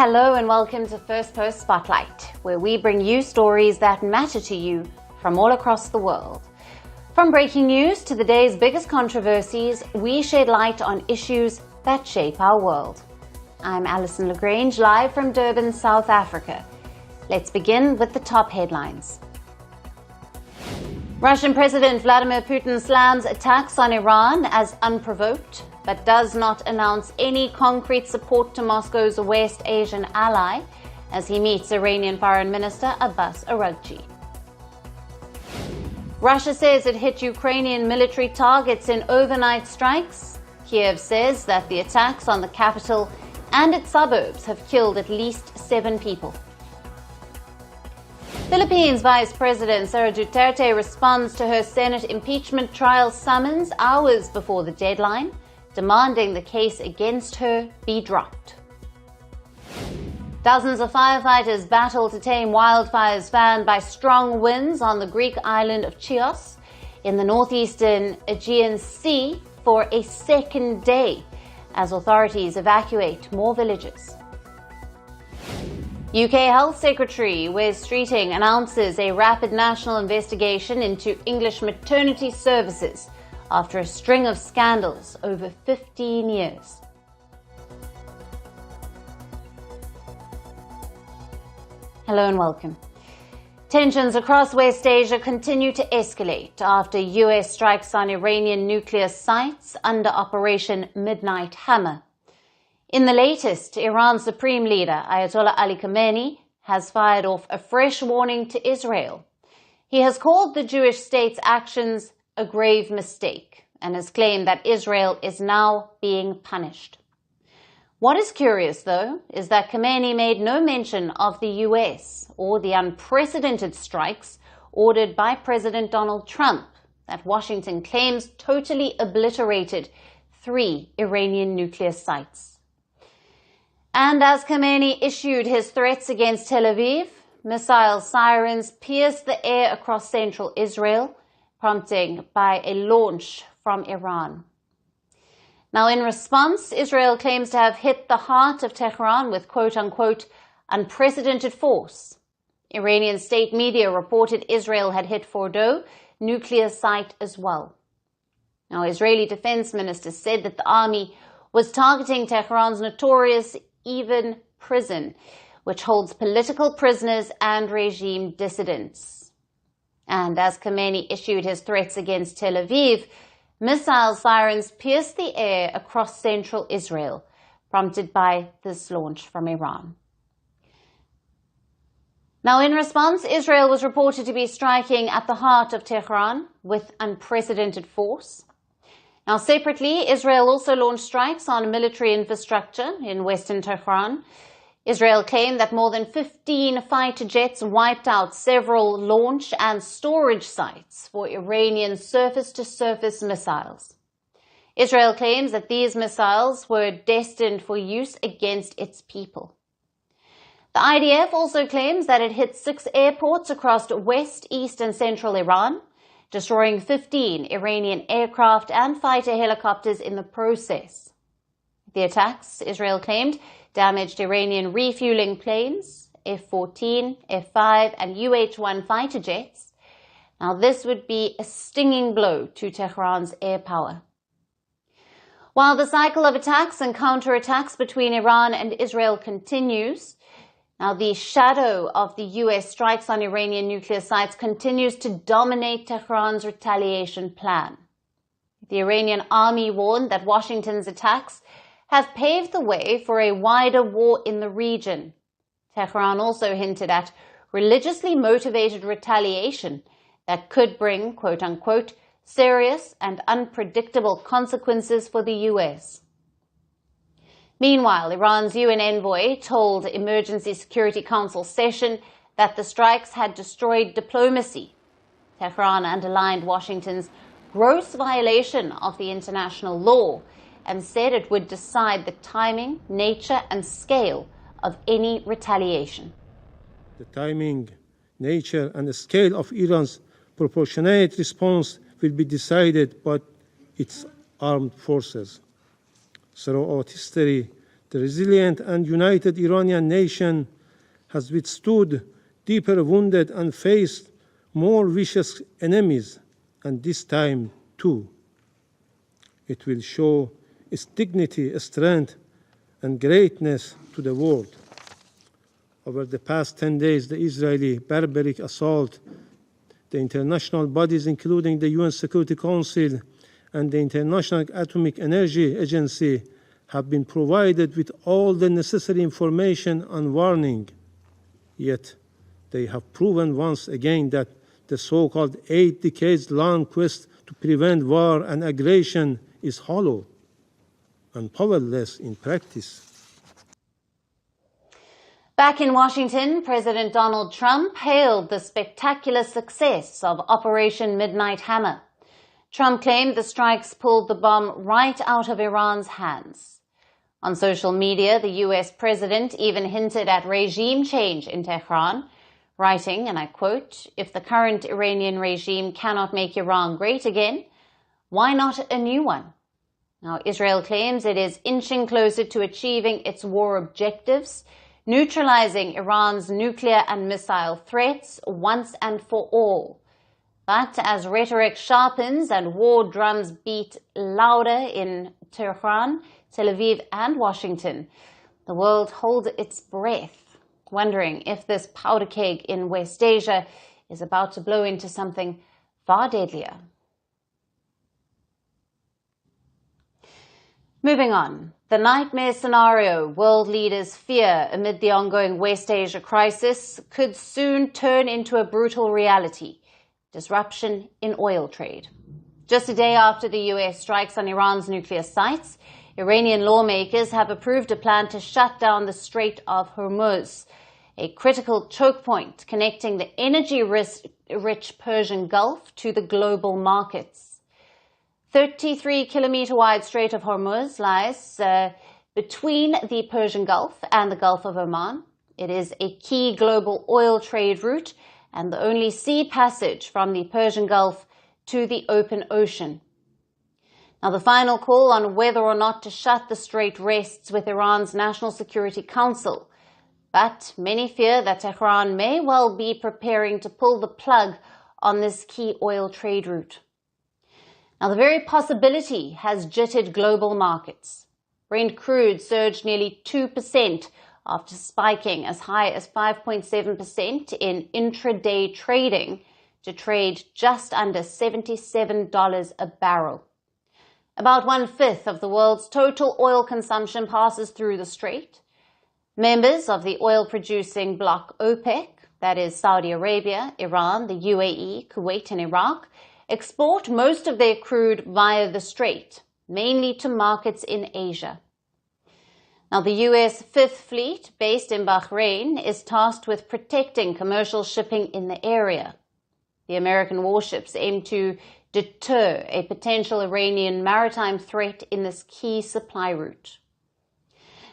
Hello and welcome to Firstpost Spotlight, where we bring you stories that matter to you from all across the world. From breaking news to the day's biggest controversies, we shed light on issues that shape our world. I'm Alison LaGrange, live from Durban, South Africa. Let's begin with the top headlines. Russian President Vladimir Putin slams attacks on Iran as unprovoked, but does not announce any concrete support to Moscow's West Asian ally as he meets Iranian Foreign Minister Abbas Araghchi. Russia says it hit Ukrainian military targets in overnight strikes. Kiev says that the attacks on the capital and its suburbs have killed at least 7 people. Philippines Vice President Sara Duterte responds to her Senate impeachment trial summons hours before the deadline, demanding the case against her be dropped. Dozens of firefighters battle to tame wildfires fanned by strong winds on the Greek island of Chios in the northeastern Aegean Sea for a second day as authorities evacuate more villages. UK Health Secretary Wes Streeting announces a rapid national investigation into English maternity services after a string of scandals over 15 years. Hello and welcome. Tensions across West Asia continue to escalate after US strikes on Iranian nuclear sites under Operation Midnight Hammer. In the latest, Iran's Supreme Leader Ayatollah Khamenei has fired off a fresh warning to Israel. He has called the Jewish state's actions a grave mistake and has claimed that Israel is now being punished. What is curious, though, is that Khamenei made no mention of the US or the unprecedented strikes ordered by President Donald Trump that Washington claims totally obliterated 3 Iranian nuclear sites. And as Khamenei issued his threats against Tel Aviv, missile sirens pierced the air across central Israel, prompting by a launch from Iran. Now, in response, Israel claims to have hit the heart of Tehran with quote-unquote unprecedented force. Iranian state media reported Israel had hit Fordow nuclear site as well. Now, Israeli defense minister said that the army was targeting Tehran's notorious Evin prison, which holds political prisoners and regime dissidents. And as Khamenei issued his threats against Tel Aviv, missile sirens pierced the air across central Israel, prompted by this launch from Iran. Now, in response, Israel was reported to be striking at the heart of Tehran with unprecedented force. Now, separately, Israel also launched strikes on military infrastructure in western Tehran. Israel claimed that more than 15 fighter jets wiped out several launch and storage sites for Iranian surface-to-surface missiles. Israel claims that these missiles were destined for use against its people. The IDF also claims that it hit 6 airports across west, east, and central Iran, destroying 15 Iranian aircraft and fighter helicopters in the process. The attacks, Israel claimed, damaged Iranian refueling planes, F-14, F-5, and UH-1 fighter jets. Now, this would be a stinging blow to Tehran's air power. While the cycle of attacks and counterattacks between Iran and Israel continues, now the shadow of the US strikes on Iranian nuclear sites continues to dominate Tehran's retaliation plan. The Iranian army warned that Washington's attacks have paved the way for a wider war in the region. Tehran also hinted at religiously motivated retaliation that could bring, quote-unquote, serious and unpredictable consequences for the US. Meanwhile, Iran's UN envoy told Emergency Security Council session that the strikes had destroyed diplomacy. Tehran underlined Washington's gross violation of the international law and said it would decide the timing, nature, and scale of any retaliation. The timing, nature, and the scale of Iran's proportionate response will be decided by its armed forces. Throughout history, The resilient and united Iranian nation has withstood deeper wounded and faced more vicious enemies, and this time too. It will show its dignity, strength, and greatness to the world. Over the past 10 days, the Israeli barbaric assault, the international bodies, including the UN Security Council and the International Atomic Energy Agency, have been provided with all the necessary information and warning. Yet, they have proven once again that the so-called 8 decades-long quest to prevent war and aggression is hollow and powerless in practice. Back in Washington, President Donald Trump hailed the spectacular success of Operation Midnight Hammer. Trump claimed the strikes pulled the bomb right out of Iran's hands. On social media, the US president even hinted at regime change in Tehran, writing, and I quote, "If the current Iranian regime cannot make Iran great again, why not a new one?" Now, Israel claims it is inching closer to achieving its war objectives, neutralizing Iran's nuclear and missile threats once and for all. But as rhetoric sharpens and war drums beat louder in Tehran, Tel Aviv and Washington, the world holds its breath, wondering if this powder keg in West Asia is about to blow into something far deadlier. Moving on, the nightmare scenario world leaders fear amid the ongoing West Asia crisis could soon turn into a brutal reality: disruption in oil trade. Just a day after the US strikes on Iran's nuclear sites, Iranian lawmakers have approved a plan to shut down the Strait of Hormuz, a critical choke point connecting the energy-rich Persian Gulf to the global markets. 33-kilometer wide Strait of Hormuz lies between the Persian Gulf and the Gulf of Oman. It is a key global oil trade route and the only sea passage from the Persian Gulf to the open ocean. Now, the final call on whether or not to shut the strait rests with Iran's National Security Council, but many fear that Tehran may well be preparing to pull the plug on this key oil trade route. Now, the very possibility has jittered global markets. Brent crude surged nearly 2% after spiking as high as 5.7% in intraday trading to trade just under $77 a barrel. About 1/5 of the world's total oil consumption passes through the strait. Members of the oil-producing bloc OPEC, that is Saudi Arabia, Iran, the UAE, Kuwait and Iraq, export most of their crude via the strait, mainly to markets in Asia. Now, the US Fifth Fleet, based in Bahrain, is tasked with protecting commercial shipping in the area. The American warships aim to deter a potential Iranian maritime threat in this key supply route.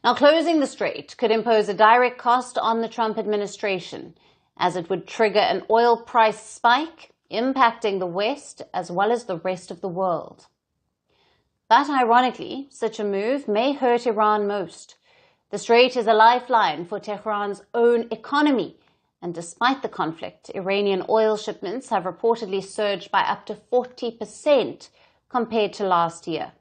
Now, closing the strait could impose a direct cost on the Trump administration, as it would trigger an oil price spike, impacting the West as well as the rest of the world. But ironically, such a move may hurt Iran most. The strait is a lifeline for Tehran's own economy, and despite the conflict, Iranian oil shipments have reportedly surged by up to 40% compared to last year.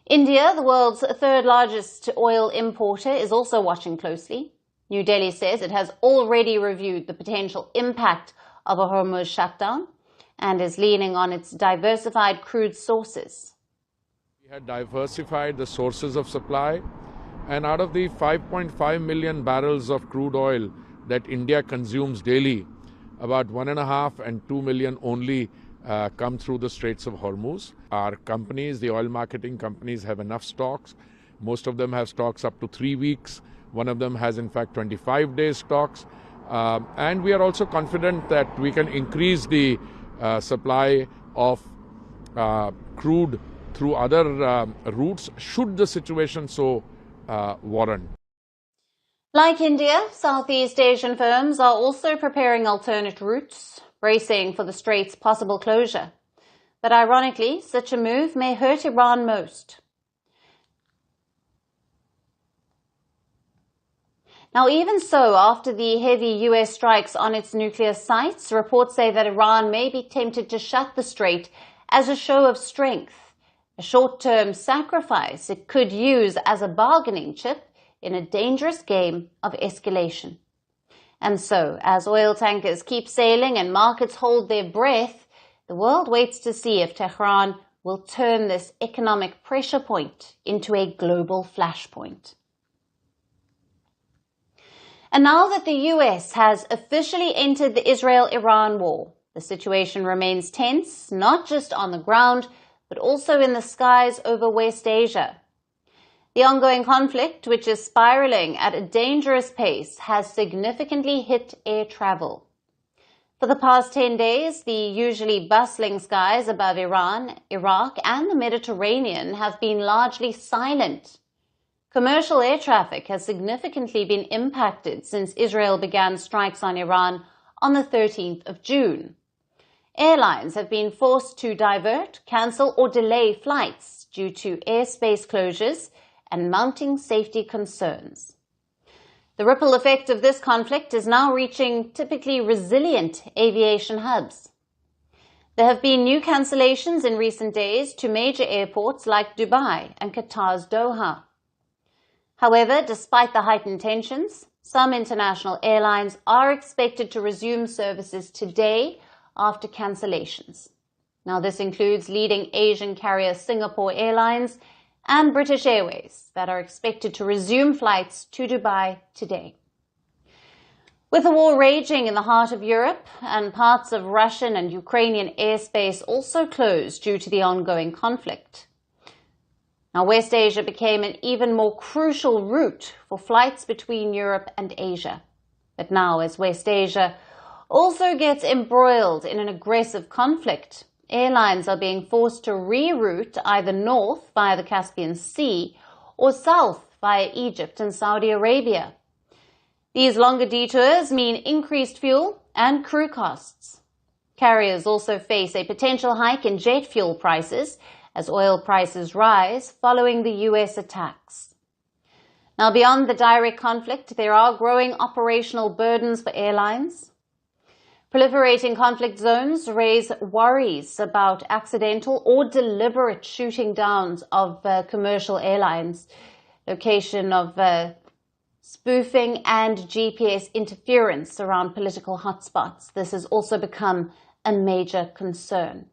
India, the world's third largest oil importer, is also watching closely. New Delhi says it has already reviewed the potential impact of a Hormuz shutdown and is leaning on its diversified crude sources. We had diversified the sources of supply, and out of the 5.5 million barrels of crude oil that India consumes daily, about 1.5 and 2 million only come through the Straits of Hormuz. Our companies, the oil marketing companies, have enough stocks. Most of them have stocks up to 3 weeks. One of them has, in fact, 25 days stocks. And we are also confident that we can increase the supply of crude through other routes, should the situation so warrant. Like India, Southeast Asian firms are also preparing alternate routes, bracing for the strait's possible closure. But ironically, such a move may hurt Iran most. Now, even so, after the heavy US strikes on its nuclear sites, reports say that Iran may be tempted to shut the strait as a show of strength, a short-term sacrifice it could use as a bargaining chip in a dangerous game of escalation. And so, as oil tankers keep sailing and markets hold their breath, the world waits to see if Tehran will turn this economic pressure point into a global flashpoint. And now that the US has officially entered the Israel-Iran war, the situation remains tense, not just on the ground, but also in the skies over West Asia. The ongoing conflict, which is spiraling at a dangerous pace, has significantly hit air travel. For the past 10 days, the usually bustling skies above Iran, Iraq, and the Mediterranean have been largely silent. Commercial air traffic has significantly been impacted since Israel began strikes on Iran on the 13th of June. Airlines have been forced to divert, cancel, or delay flights due to airspace closures and mounting safety concerns. The ripple effect of this conflict is now reaching typically resilient aviation hubs. There have been new cancellations in recent days to major airports like Dubai and Qatar's Doha. However, despite the heightened tensions, some international airlines are expected to resume services today after cancellations. Now, this includes leading Asian carrier Singapore Airlines and British Airways that are expected to resume flights to Dubai today. With the war raging in the heart of Europe and parts of Russian and Ukrainian airspace also closed due to the ongoing conflict, now West Asia became an even more crucial route for flights between Europe and Asia. But now, as West Asia also gets embroiled in an aggressive conflict, airlines are being forced to reroute either north via the Caspian Sea or south via Egypt and Saudi Arabia. These longer detours mean increased fuel and crew costs. Carriers also face a potential hike in jet fuel prices as oil prices rise following the US attacks. Now, beyond the direct conflict, there are growing operational burdens for airlines. Proliferating conflict zones raise worries about accidental or deliberate shooting downs of commercial airlines, location of spoofing and GPS interference around political hotspots. This has also become a major concern.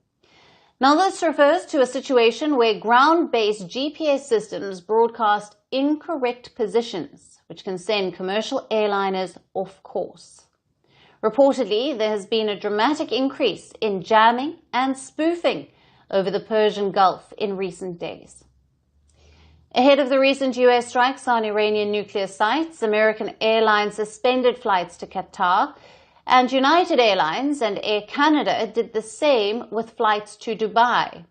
Now, this refers to a situation where ground-based GPS systems broadcast incorrect positions, which can send commercial airliners off course. Reportedly, there has been a dramatic increase in jamming and spoofing over the Persian Gulf in recent days. Ahead of the recent US strikes on Iranian nuclear sites, American Airlines suspended flights to Qatar, and United Airlines and Air Canada did the same with flights to Dubai.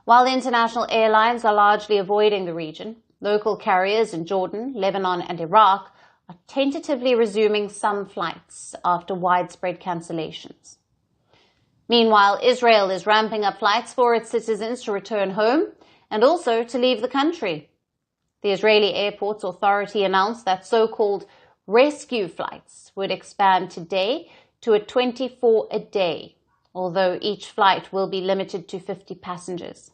While international airlines are largely avoiding the region, local carriers in Jordan, Lebanon, and Iraq are tentatively resuming some flights after widespread cancellations. Meanwhile, Israel is ramping up flights for its citizens to return home and also to leave the country. The Israeli Airports Authority announced that so-called rescue flights would expand today to a 24 a day, although each flight will be limited to 50 passengers.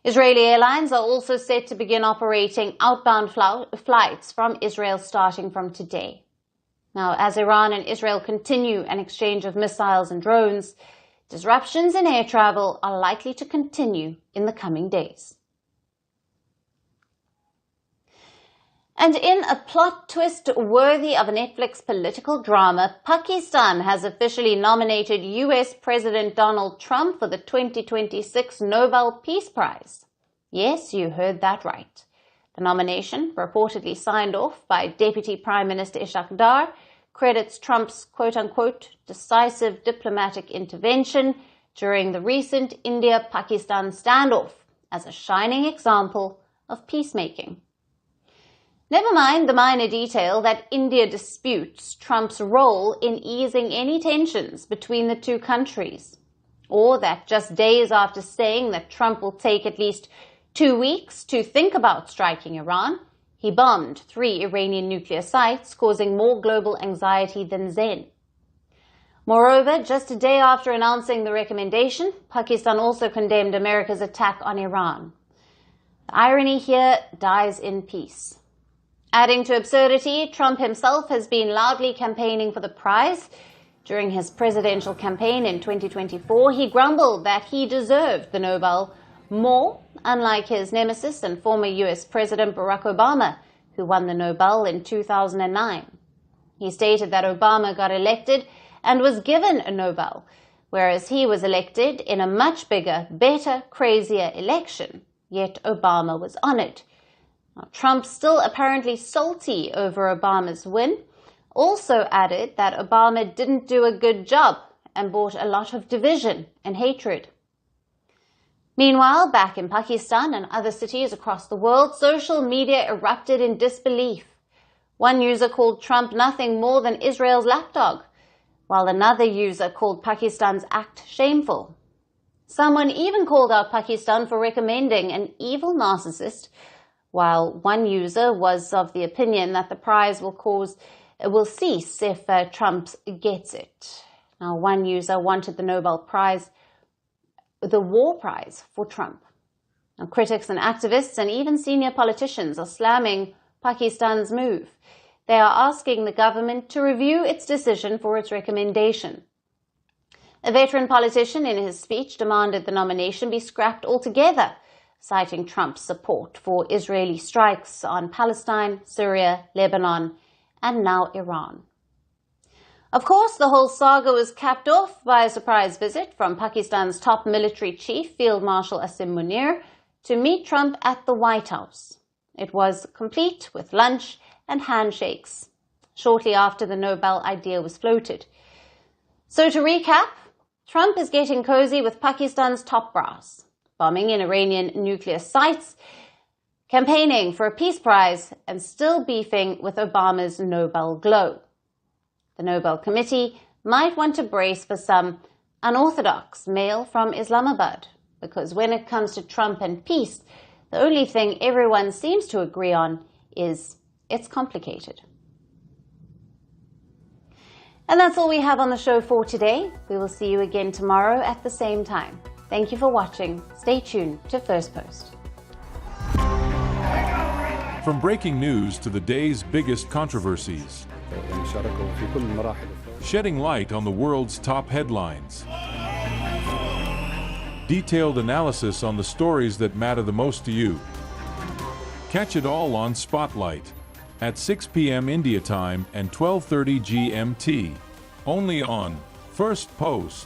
Israeli airlines are also set to begin operating outbound flights from Israel starting from today. Now, as Iran and Israel continue an exchange of missiles and drones, disruptions in air travel are likely to continue in the coming days. And in a plot twist worthy of a Netflix political drama, Pakistan has officially nominated US President Donald Trump for the 2026 Nobel Peace Prize. Yes, you heard that right. The nomination, reportedly signed off by Deputy Prime Minister Ishaq Dar, credits Trump's quote-unquote decisive diplomatic intervention during the recent India-Pakistan standoff as a shining example of peacemaking. Never mind the minor detail that India disputes Trump's role in easing any tensions between the two countries, or that just days after saying that Trump will take at least 2 weeks to think about striking Iran, He bombed 3 Iranian nuclear sites, causing more global anxiety than Zen. Moreover, just a day after announcing the recommendation, Pakistan also condemned America's attack on Iran. The irony here dies in peace. Adding to absurdity, Trump himself has been loudly campaigning for the prize. During his presidential campaign in 2024, he grumbled that he deserved the Nobel more, unlike his nemesis and former US President Barack Obama, who won the Nobel in 2009. He stated that Obama got elected and was given a Nobel, whereas he was elected in a much bigger, better, crazier election, yet Obama was honored. Now, Trump, still apparently salty over Obama's win, also added that Obama didn't do a good job and brought a lot of division and hatred. Meanwhile, back in Pakistan and other cities across the world, social media erupted in disbelief. One user called Trump nothing more than Israel's lapdog, while another user called Pakistan's act shameful. Someone even called out Pakistan for recommending an evil narcissist, while one user was of the opinion that the prize will cease if Trump gets it. Now, one user wanted the Nobel Prize, the war prize, for Trump. Now, critics and activists and even senior politicians are slamming Pakistan's move. They are asking the government to review its decision for its recommendation. A veteran politician in his speech demanded the nomination be scrapped altogether, citing Trump's support for Israeli strikes on Palestine, Syria, Lebanon, and now Iran. Of course, the whole saga was capped off by a surprise visit from Pakistan's top military chief, Field Marshal Asim Munir, to meet Trump at the White House. It was complete with lunch and handshakes, shortly after the Nobel idea was floated. So to recap, Trump is getting cozy with Pakistan's top brass, bombing in Iranian nuclear sites, campaigning for a peace prize, and still beefing with Obama's Nobel glow. The Nobel Committee might want to brace for some unorthodox mail from Islamabad, because when it comes to Trump and peace, the only thing everyone seems to agree on is it's complicated. And that's all we have on the show for today. We will see you again tomorrow at the same time. Thank you for watching. Stay tuned to Firstpost. From breaking news to the day's biggest controversies, shedding light on the world's top headlines, detailed analysis on the stories that matter the most to you. Catch it all on Spotlight at 6 p.m. India time and 12:30 GMT, only on Firstpost.